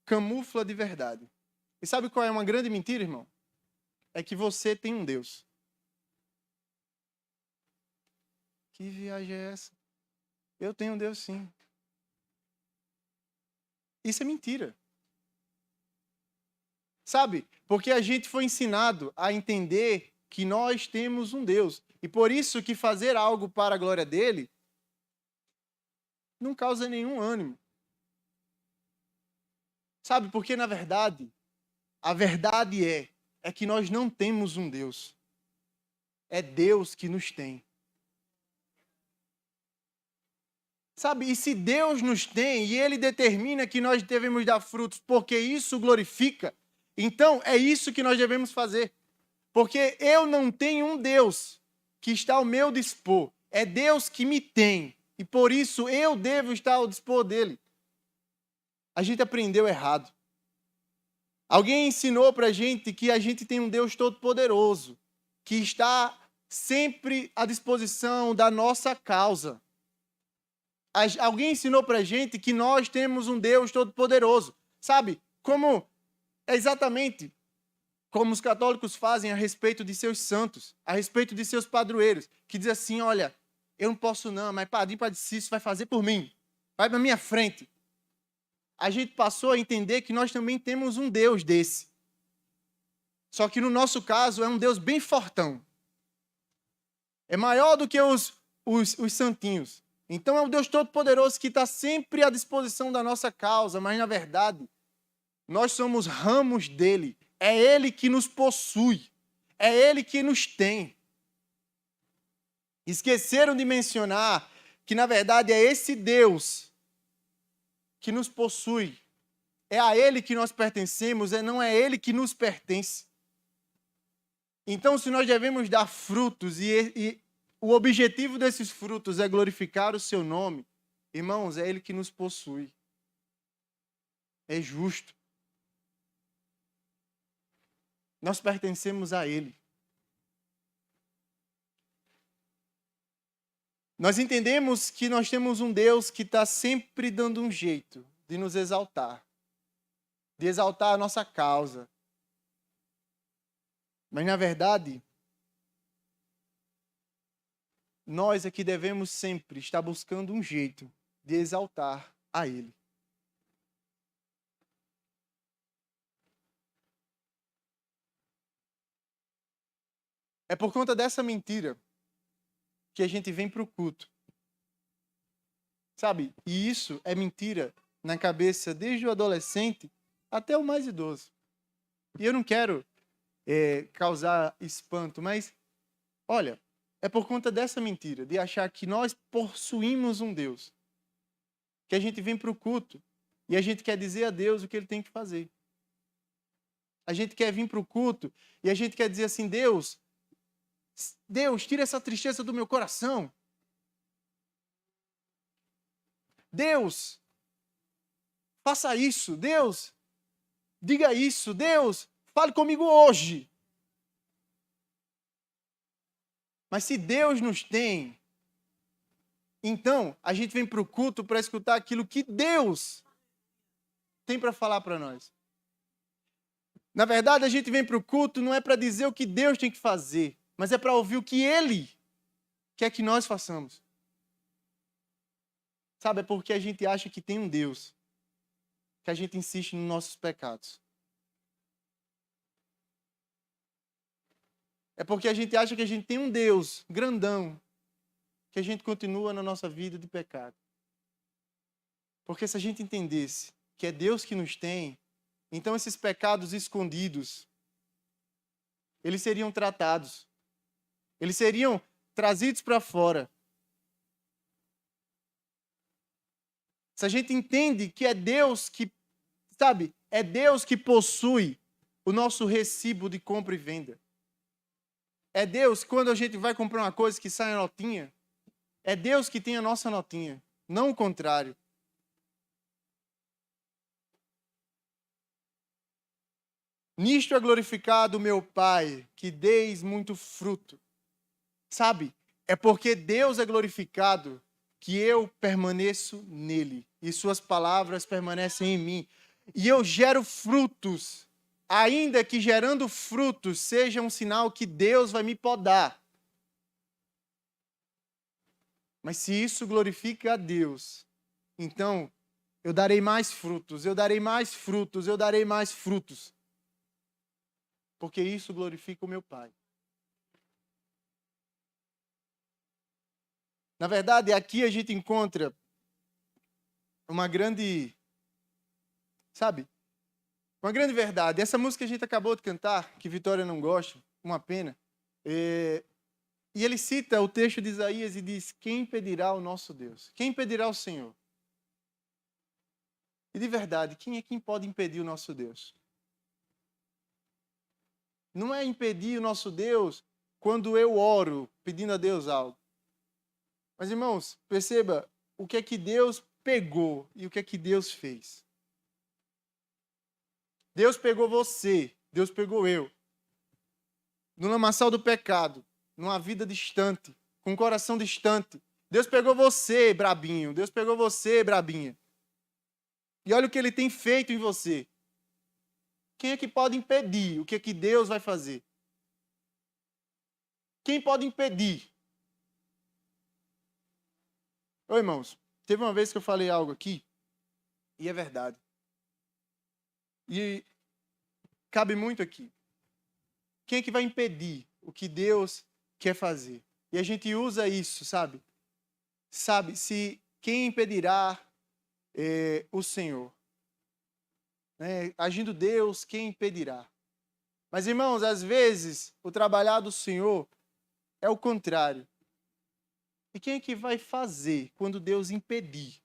camufla de verdade. E sabe qual é uma grande mentira, irmão? É que você tem um Deus. Que viagem é essa? Eu tenho um Deus, sim. Isso é mentira. Sabe? Porque a gente foi ensinado a entender que nós temos um Deus. E por isso que fazer algo para a glória dele não causa nenhum ânimo. Sabe? Porque, na verdade, a verdade é que nós não temos um Deus. É Deus que nos tem. Sabe? E se Deus nos tem e Ele determina que nós devemos dar frutos porque isso glorifica, então é isso que nós devemos fazer. Porque eu não tenho um Deus que está ao meu dispor. É Deus que me tem. E por isso eu devo estar ao dispor dele. A gente aprendeu errado. Alguém ensinou para a gente que a gente tem um Deus todo-poderoso, que está sempre à disposição da nossa causa. Alguém ensinou para a gente que nós temos um Deus todo-poderoso. Sabe? Como é exatamente como os católicos fazem a respeito de seus santos, a respeito de seus padroeiros, que diz assim, olha, eu não posso não, mas Padre Cícero vai fazer por mim. Vai para minha frente. A gente passou a entender que nós também temos um Deus desse. Só que no nosso caso é um Deus bem fortão. É maior do que os santinhos. Então é um Deus todo-poderoso que está sempre à disposição da nossa causa, mas na verdade nós somos ramos dele. É ele que nos possui. É ele que nos tem. Esqueceram de mencionar que na verdade é esse Deus que nos possui. É a ele que nós pertencemos, não é ele que nos pertence. Então, se nós devemos dar frutos e o objetivo desses frutos é glorificar o seu nome, irmãos, é ele que nos possui. É justo. Nós pertencemos a ele. Nós entendemos que nós temos um Deus que está sempre dando um jeito de nos exaltar, de exaltar a nossa causa. Mas, na verdade, nós é que devemos sempre estar buscando um jeito de exaltar a Ele. É por conta dessa mentira que a gente vem para o culto. Sabe? E isso é mentira na cabeça desde o adolescente até o mais idoso. E eu não quero causar espanto, mas, olha, é por conta dessa mentira, de achar que nós possuímos um Deus, que a gente vem para o culto e a gente quer dizer a Deus o que Ele tem que fazer. A gente quer vir para o culto e a gente quer dizer assim, Deus, tira essa tristeza do meu coração. Deus, faça isso. Deus, diga isso. Deus, Fale comigo hoje. Mas se Deus nos tem, então a gente vem para o culto para escutar aquilo que Deus tem para falar para nós. Na verdade, a gente vem para o culto não é para dizer o que Deus tem que fazer, mas é para ouvir o que Ele quer que nós façamos. Sabe, é porque a gente acha que tem um Deus, que a gente insiste nos nossos pecados. É porque a gente acha que a gente tem um Deus grandão, que a gente continua na nossa vida de pecado. Porque se a gente entendesse que é Deus que nos tem, então esses pecados escondidos, eles seriam tratados. Eles seriam trazidos para fora. Se a gente entende que é Deus que, sabe, é Deus que possui o nosso recibo de compra e venda. É Deus, quando a gente vai comprar uma coisa que sai a notinha, é Deus que tem a nossa notinha, não o contrário. Nisto é glorificado meu Pai, que deis muito fruto. Sabe, é porque Deus é glorificado que eu permaneço nele e suas palavras permanecem em mim. E eu gero frutos, ainda que gerando frutos seja um sinal que Deus vai me podar. Mas se isso glorifica a Deus, então eu darei mais frutos, eu darei mais frutos, eu darei mais frutos. Porque isso glorifica o meu Pai. Na verdade, aqui a gente encontra uma grande, sabe, uma grande verdade. Essa música que a gente acabou de cantar, que Vitória não gosta, uma pena, e ele cita o texto de Isaías e diz: quem impedirá o nosso Deus? Quem impedirá o Senhor? E de verdade, quem é quem pode impedir o nosso Deus? Não é impedir o nosso Deus quando eu oro pedindo a Deus algo. Mas, irmãos, perceba o que é que Deus pegou e o que é que Deus fez. Deus pegou você, Deus pegou eu, no lamaçal do pecado, numa vida distante, com um coração distante. Deus pegou você, brabinho, Deus pegou você, brabinha. E olha o que Ele tem feito em você. Quem é que pode impedir o que é que Deus vai fazer? Quem pode impedir? Ô, irmãos, teve uma vez que eu falei algo aqui, e é verdade. E cabe muito aqui. Quem é que vai impedir o que Deus quer fazer? E a gente usa isso, sabe? Sabe, se quem impedirá o Senhor? Agindo Deus, quem impedirá? Mas, irmãos, às vezes, o trabalhar do Senhor é o contrário. E quem é que vai fazer quando Deus impedir?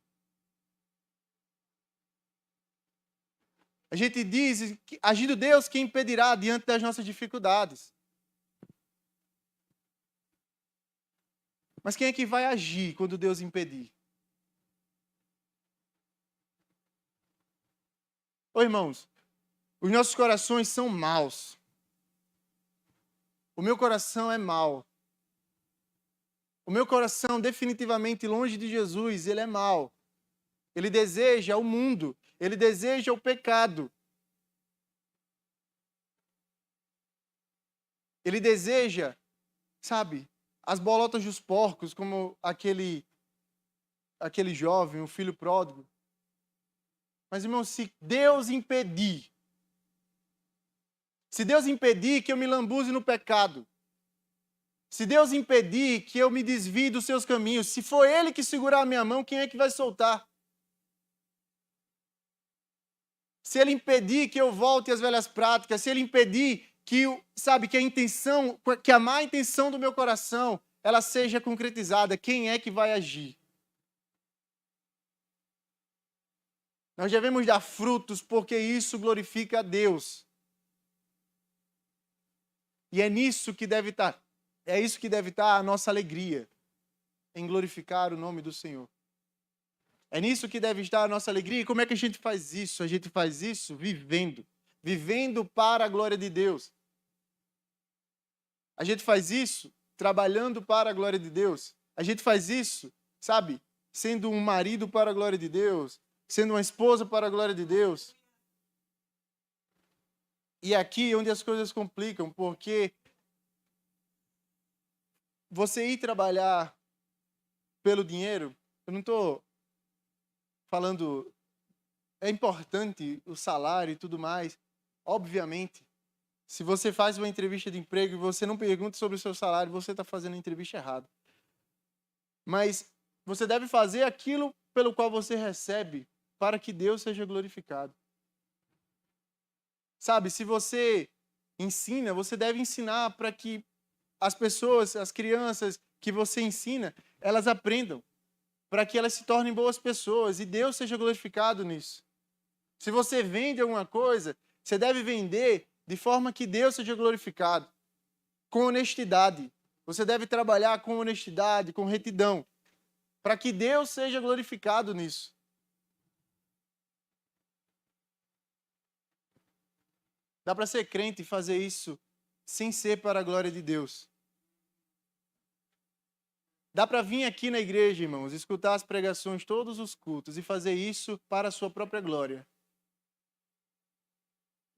A gente diz, agindo Deus, quem impedirá diante das nossas dificuldades? Mas quem é que vai agir quando Deus impedir? Ô, irmãos, os nossos corações são maus. O meu coração é mau. O meu coração, definitivamente longe de Jesus, ele é mau. Ele deseja o mundo. Ele deseja o pecado. Ele deseja, sabe, as bolotas dos porcos, como aquele jovem, o filho pródigo. Mas, irmão, se Deus impedir que eu me lambuze no pecado, se Deus impedir que eu me desvie dos seus caminhos, se for Ele que segurar a minha mão, quem é que vai soltar? Se Ele impedir que eu volte às velhas práticas, se Ele impedir que, sabe, que a má intenção do meu coração, ela seja concretizada, quem é que vai agir? Nós devemos dar frutos porque isso glorifica a Deus. E é nisso que deve estar. É isso que deve estar a nossa alegria, em glorificar o nome do Senhor. É nisso que deve estar a nossa alegria. E como é que a gente faz isso? A gente faz isso vivendo. vivendo para a glória de Deus. A gente faz isso trabalhando para a glória de Deus. A gente faz isso, sabe, sendo um marido para a glória de Deus, sendo uma esposa para a glória de Deus. E aqui é onde as coisas complicam, porque você ir trabalhar pelo dinheiro, eu não estou falando, é importante o salário e tudo mais, obviamente. Se você faz uma entrevista de emprego e você não pergunta sobre o seu salário, você está fazendo a entrevista errada. Mas você deve fazer aquilo pelo qual você recebe, para que Deus seja glorificado. Sabe, se você ensina, você deve ensinar para que as pessoas, as crianças que você ensina, elas aprendam, para que elas se tornem boas pessoas e Deus seja glorificado nisso. Se você vende alguma coisa, você deve vender de forma que Deus seja glorificado, com honestidade. Você deve trabalhar com honestidade, com retidão, para que Deus seja glorificado nisso. Dá para ser crente e fazer isso sem ser para a glória de Deus. Dá para vir aqui na igreja, irmãos, escutar as pregações, todos os cultos, e fazer isso para a sua própria glória.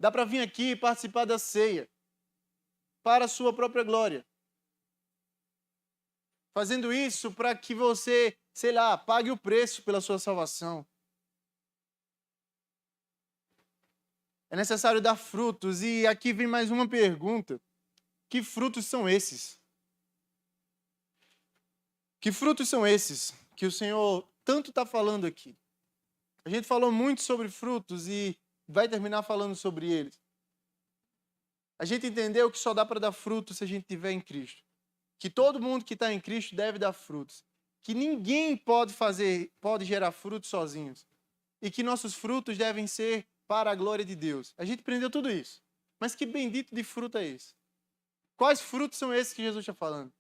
Dá para vir aqui e participar da ceia para a sua própria glória. Fazendo isso para que você, sei lá, pague o preço pela sua salvação. É necessário dar frutos. E aqui vem mais uma pergunta. Que frutos são esses? Que frutos são esses que o Senhor tanto está falando aqui? A gente falou muito sobre frutos e vai terminar falando sobre eles. A gente entendeu que só dá para dar frutos se a gente estiver em Cristo. Que todo mundo que está em Cristo deve dar frutos. Que ninguém pode gerar frutos sozinhos. E que nossos frutos devem ser para a glória de Deus. A gente aprendeu tudo isso. Mas que bendito de fruto é esse? Quais frutos são esses que Jesus está falando?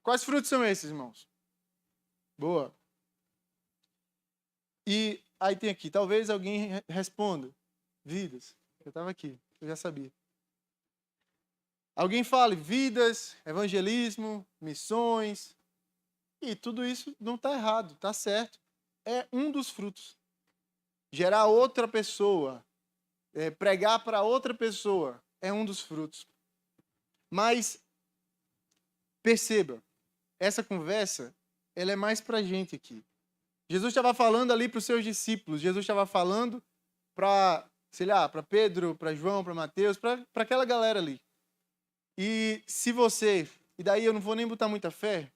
Quais frutos são esses, irmãos? Boa. E aí tem aqui, talvez alguém responda. Vidas. Eu estava aqui, eu já sabia. Alguém fale vidas, evangelismo, missões. E tudo isso não está errado, está certo. É um dos frutos. Gerar outra pessoa, pregar para outra pessoa, é um dos frutos. Mas, perceba, essa conversa, ela é mais para a gente aqui. Jesus estava falando ali para os seus discípulos, Jesus estava falando para, sei lá, para Pedro, para João, para Mateus, para aquela galera ali. E se você, e daí eu não vou nem botar muita fé,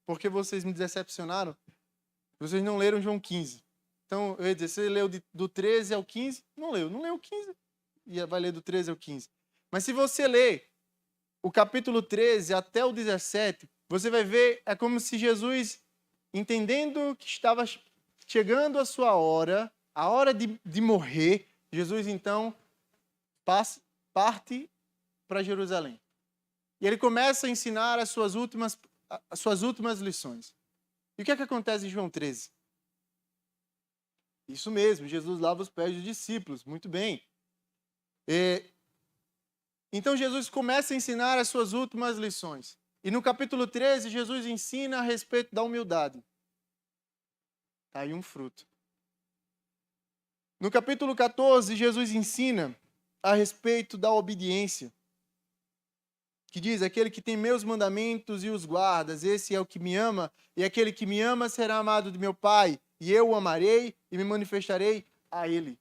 porque vocês me decepcionaram, vocês não leram João 15. Então, eu ia dizer, você leu do 13 ao 15? Não leu o 15. E vai ler do 13 ao 15. Mas se você ler o capítulo 13 até o 17, você vai ver, é como se Jesus, entendendo que estava chegando a sua hora, a hora de morrer, Jesus então parte para Jerusalém. E ele começa a ensinar as suas últimas lições. E o que é que acontece em João 13? Isso mesmo, Jesus lava os pés dos discípulos, muito bem. Então Jesus começa a ensinar as suas últimas lições. E no capítulo 13, Jesus ensina a respeito da humildade. Está aí um fruto. No capítulo 14, Jesus ensina a respeito da obediência. Que diz, aquele que tem meus mandamentos e os guardas, esse é o que me ama, e aquele que me ama será amado de meu Pai, e eu o amarei e me manifestarei a ele.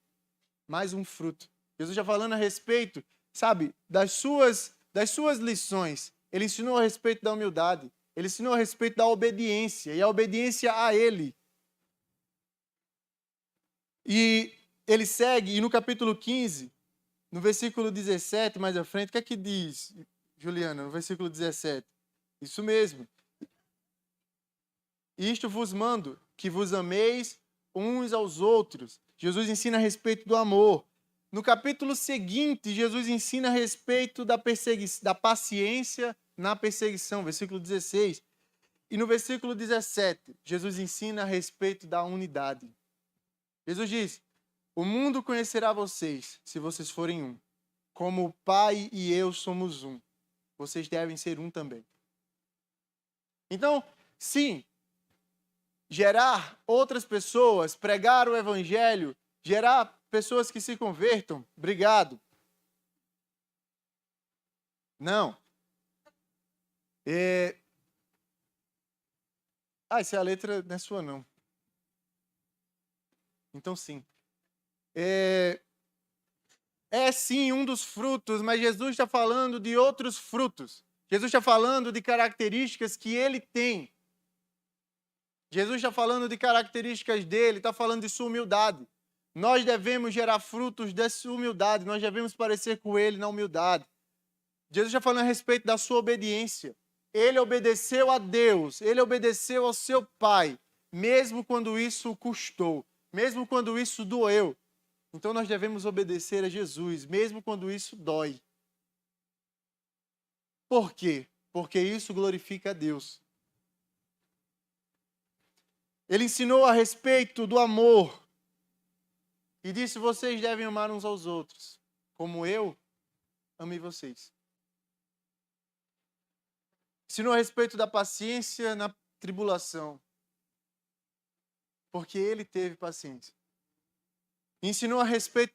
Mais um fruto. Jesus já falando a respeito, sabe, das suas lições. Ele ensinou a respeito da humildade. Ele ensinou a respeito da obediência, e a obediência a ele. E ele segue, e no capítulo 15, no versículo 17, mais à frente, o que é que diz, Juliana, no versículo 17? Isso mesmo. Isto vos mando, que vos ameis uns aos outros. Jesus ensina a respeito do amor. No capítulo seguinte, Jesus ensina a respeito da paciência na perseguição, versículo 16. E no versículo 17, Jesus ensina a respeito da unidade. Jesus diz, O mundo conhecerá vocês se vocês forem um. Como o Pai e eu somos um. Vocês devem ser um também. Então, sim, gerar outras pessoas, pregar o evangelho, gerar pessoas que se convertam, obrigado. Não. Essa é a letra, não é sua, não. Então, sim. É sim um dos frutos, mas Jesus está falando de outros frutos. Jesus está falando de características que ele tem. Jesus está falando de características dele, está falando de sua humildade. Nós devemos gerar frutos dessa humildade, nós devemos parecer com ele na humildade. Jesus está falando a respeito da sua obediência. Ele obedeceu a Deus, ele obedeceu ao seu Pai, mesmo quando isso custou, mesmo quando isso doeu. Então nós devemos obedecer a Jesus, mesmo quando isso dói. Por quê? Porque isso glorifica a Deus. Ele ensinou a respeito do amor e disse: vocês devem amar uns aos outros, como eu amei vocês. Ensinou a respeito da paciência na tribulação, porque ele teve paciência. Ensinou a respeito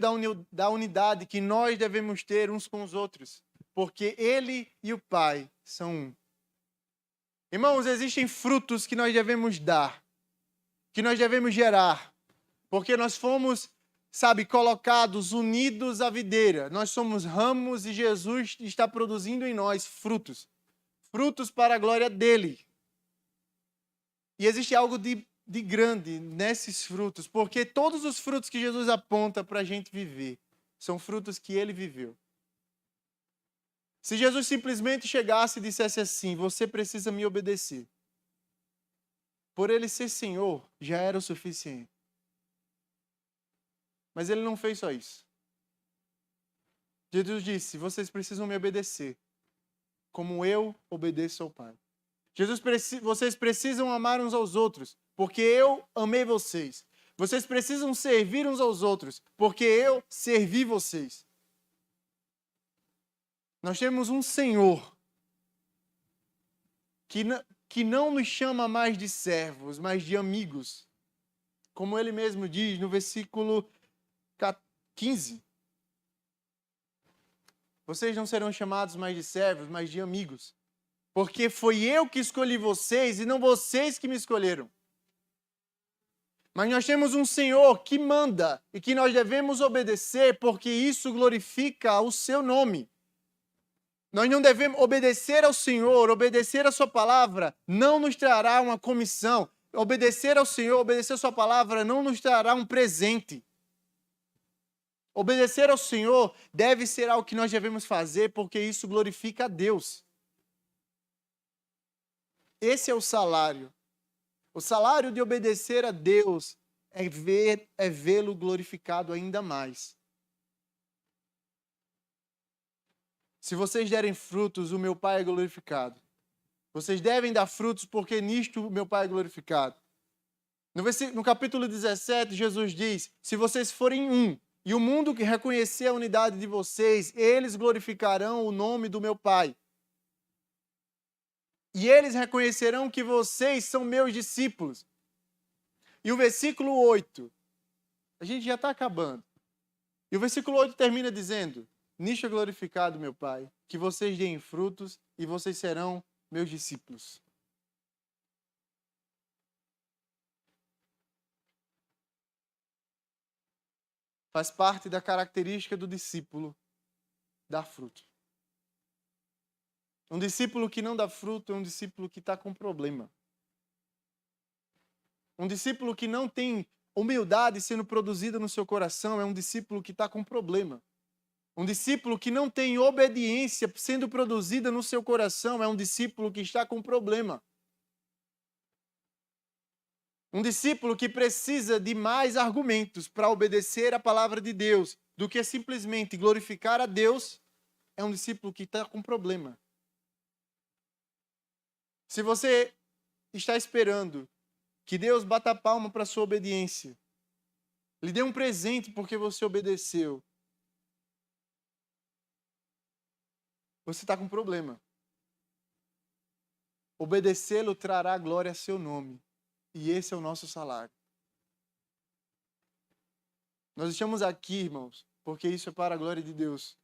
da unidade que nós devemos ter uns com os outros, porque ele e o Pai são um. Irmãos, existem frutos que nós devemos dar, que nós devemos gerar, porque nós fomos, colocados, unidos à videira. Nós somos ramos e Jesus está produzindo em nós frutos. Frutos para a glória dele. E existe algo de grande nesses frutos, porque todos os frutos que Jesus aponta para a gente viver são frutos que ele viveu. Se Jesus simplesmente chegasse e dissesse assim: você precisa me obedecer, por ele ser Senhor, já era o suficiente. Mas ele não fez só isso. Jesus disse: vocês precisam me obedecer, como eu obedeço ao Pai. Vocês precisam amar uns aos outros, porque eu amei vocês. Vocês precisam servir uns aos outros, porque eu servi vocês. Nós temos um Senhor que não nos chama mais de servos, mas de amigos. Como ele mesmo diz no versículo 15. Vocês não serão chamados mais de servos, mas de amigos. Porque foi eu que escolhi vocês e não vocês que me escolheram. Mas nós temos um Senhor que manda e que nós devemos obedecer, porque isso glorifica o seu nome. Nós não devemos obedecer ao Senhor, obedecer a sua palavra não nos trará uma comissão. Obedecer ao Senhor, obedecer a sua palavra não nos trará um presente. Obedecer ao Senhor deve ser algo que nós devemos fazer, porque isso glorifica a Deus. Esse é o salário. O salário de obedecer a Deus é vê-lo glorificado ainda mais. Se vocês derem frutos, o meu Pai é glorificado. Vocês devem dar frutos, porque nisto o meu Pai é glorificado. No capítulo 17, Jesus diz: se vocês forem um, e o mundo que reconhecer a unidade de vocês, eles glorificarão o nome do meu Pai. E eles reconhecerão que vocês são meus discípulos. E o versículo 8, a gente já está acabando. E o versículo 8 termina dizendo: nisto é glorificado, meu Pai, que vocês deem frutos e vocês serão meus discípulos. Faz parte da característica do discípulo dar fruto. Um discípulo que não dá fruto é um discípulo que está com problema. Um discípulo que não tem humildade sendo produzida no seu coração é um discípulo que está com problema. Um discípulo que não tem obediência sendo produzida no seu coração é um discípulo que está com problema. Um discípulo que precisa de mais argumentos para obedecer a palavra de Deus do que simplesmente glorificar a Deus é um discípulo que está com problema. Se você está esperando que Deus bata a palma para a sua obediência, lhe dê um presente porque você obedeceu, você está com um problema. Obedecê-lo trará glória a seu nome. E esse é o nosso salário. Nós estamos aqui, irmãos, porque isso é para a glória de Deus.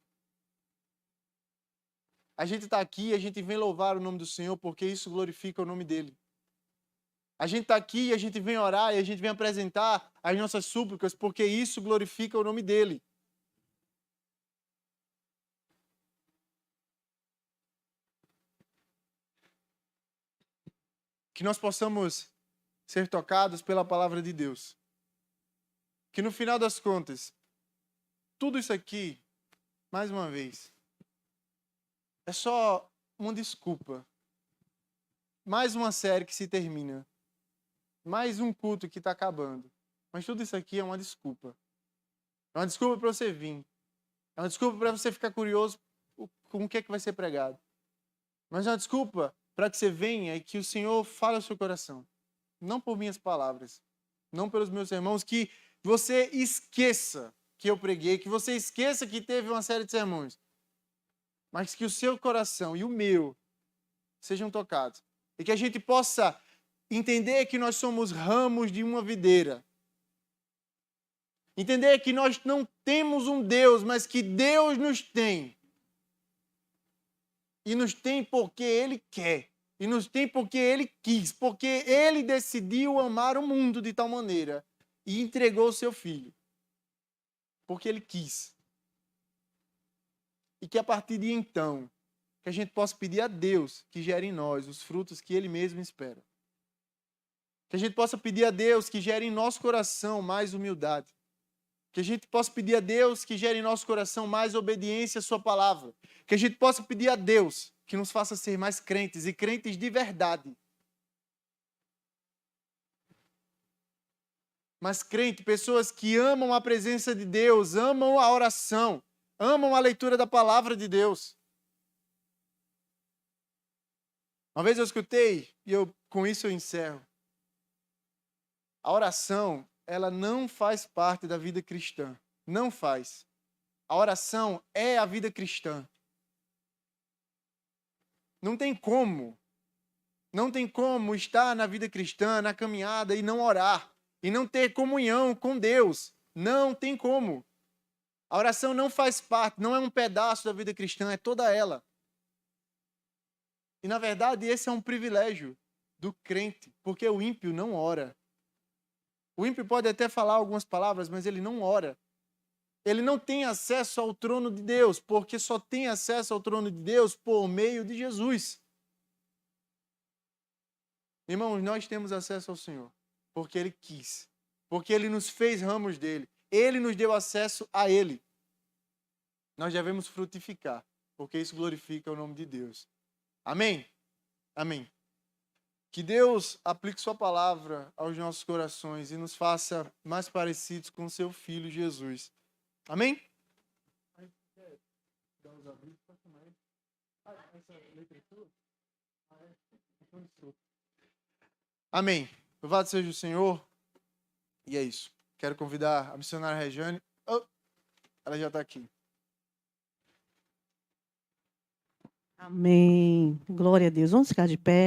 A gente está aqui, a gente vem louvar o nome do Senhor porque isso glorifica o nome dele. A gente está aqui e a gente vem orar e a gente vem apresentar as nossas súplicas porque isso glorifica o nome dele. Que nós possamos ser tocados pela palavra de Deus. Que no final das contas, tudo isso aqui, mais uma vez, é só uma desculpa. Mais uma série que se termina. Mais um culto que está acabando. Mas tudo isso aqui é uma desculpa. É uma desculpa para você vir. É uma desculpa para você ficar curioso com o que é que vai ser pregado. Mas é uma desculpa para que você venha e que o Senhor fale ao seu coração. Não por minhas palavras. Não pelos meus irmãos. Que você esqueça que eu preguei. Que você esqueça que teve uma série de sermões. Mas que o seu coração e o meu sejam tocados. E que a gente possa entender que nós somos ramos de uma videira. Entender que nós não temos um Deus, mas que Deus nos tem. E nos tem porque Ele quer. E nos tem porque Ele quis. Porque Ele decidiu amar o mundo de tal maneira. E entregou o seu Filho. Porque Ele quis. E que a partir de então, que a gente possa pedir a Deus que gere em nós os frutos que Ele mesmo espera. Que a gente possa pedir a Deus que gere em nosso coração mais humildade. Que a gente possa pedir a Deus que gere em nosso coração mais obediência à sua palavra. Que a gente possa pedir a Deus que nos faça ser mais crentes e crentes de verdade. Mas crentes, pessoas que amam a presença de Deus, amam a oração, amam a leitura da palavra de Deus. Uma vez eu escutei, e com isso eu encerro. A oração, ela não faz parte da vida cristã. Não faz. A oração é a vida cristã. Não tem como. Não tem como estar na vida cristã, na caminhada e não orar. E não ter comunhão com Deus. Não tem como. A oração não faz parte, não é um pedaço da vida cristã, é toda ela. E na verdade esse é um privilégio do crente, porque o ímpio não ora. O ímpio pode até falar algumas palavras, mas ele não ora. Ele não tem acesso ao trono de Deus, porque só tem acesso ao trono de Deus por meio de Jesus. Irmãos, nós temos acesso ao Senhor, porque Ele quis, porque Ele nos fez ramos dele, Ele nos deu acesso a Ele. Nós devemos frutificar, porque isso glorifica o nome de Deus. Amém? Amém. Que Deus aplique sua palavra aos nossos corações e nos faça mais parecidos com seu Filho Jesus. Amém? Amém. Louvado seja o Senhor. E é isso. Quero convidar a missionária Rejane. Oh, ela já está aqui. Amém. Glória a Deus. Vamos ficar de pé.